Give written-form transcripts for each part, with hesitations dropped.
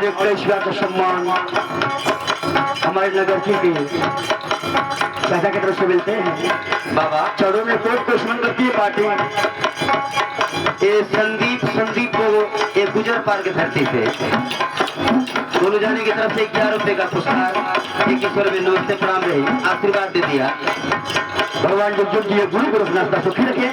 और एक पेशवा का सम्मान हमारे नगर की भी पैसा की तरफ से मिलते हैं। बाबा चौड़ों में कोट दुश्मन करती है पार्टी। ये संदीप को एक गुजर पार के धरती से दोनों जाने की तरफ से 11 रुपए का पुरस्कार 21 में नमस्ते प्रणाम रही आशीर्वाद दे दिया। भगवान जो जुग दिए गुरु को रखना सुखी रखे।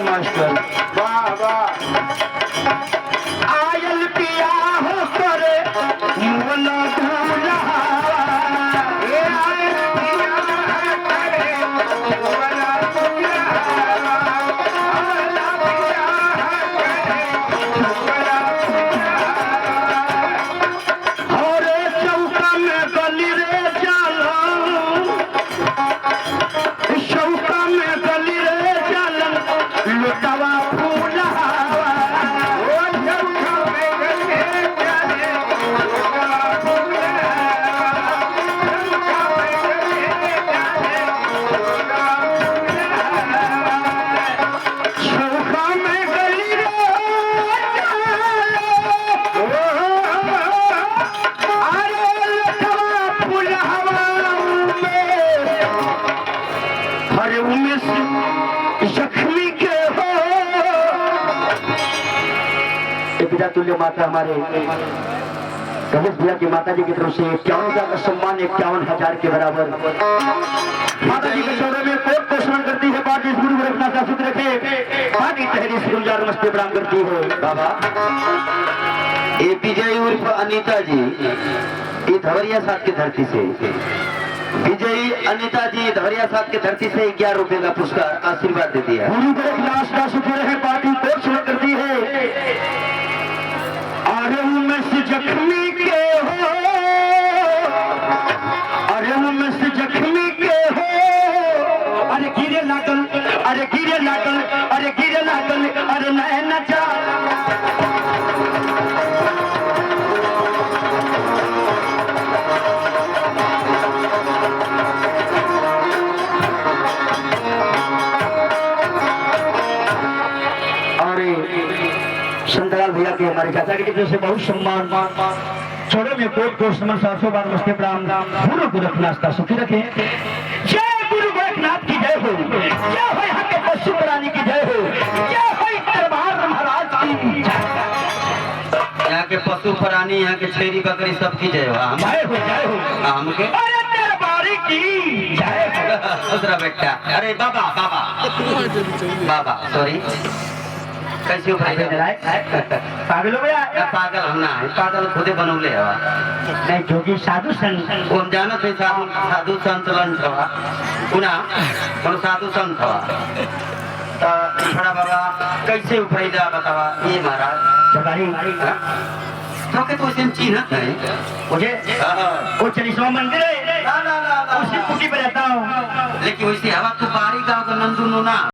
मास्टर वाह वाह आयल पिया हो करे मुवला धूला ये आयल पिया करे मुवला धूला आयल पिया करे मुवला और चौका में गली रे जाला चौका में गली रे जाला लुटावा फूला ओ चौका में गली जाने लुटावा फूला चौका में गली जाने लुटावा फूला चौका में गली रे अरे लुटावा फूला हरे उमेश जख्मी के हो पिता तुल्य माता हमारे गणेश भैया की माता जी की तरफ से 51,000 का सम्मान 51,000 के बराबर माता जी के चौड़े में कोट पोषण करती है। बात गुरु गोरखनाथ का सूत्र रखे पानी तहरी से गुलजार मस्ते प्रणाम करती है। बाबा ये विजय उर्फ अनीता जी ये धवरिया साथ की धरती से विजयी अनीता जी धवरिया साथ की धरती से 11 रुपए का पुरस्कार आशीर्वाद देती है। गुरु गोरखनाथ का सूत्र रहे पार्टी कोट शुरू करती है। अरे उमेश जख्मी के हो अरे उमेश जख्मी के हो अरे गिरे लागल अरे गिरे लागल अरे गिरे लागल अरे नैना जा संतलाल भैया के हमारे चाचा की तरफ से बहुत सम्मान छोड़े में कोट कोट समन 700 बार मस्ते प्रणाम गुरु गोरखनाथ का सुखी रखे। जय गुरु गोरखनाथ की जय हो। जय हो यहाँ के पशु प्राणी की जय हो। जय हो दरबार महाराज की यहाँ के पशु प्राणी यहाँ के छेरी बकरी सबकी जय हो। जय हो जय हो हमके अरे दरबारी की जय हो। बेटा अरे बाबा बाबा बाबा सॉरी कैसे पागल हो गया पागल हम ना है पागल खुदे बनौले हवा नहीं जोगी साधु संत हम जाना थे साधु संत लन हवा पुना कौन साधु संत हवा खड़ा बाबा कैसे उफायदा बतावा ये महाराज जबारी तो के तो इसे चिन्हत है मुझे वो 40वां मंदिर है ना ना ना उसी कुटी पे रहता हूँ लेकिन वैसे हवा तू बारी गाँव का नंदू ना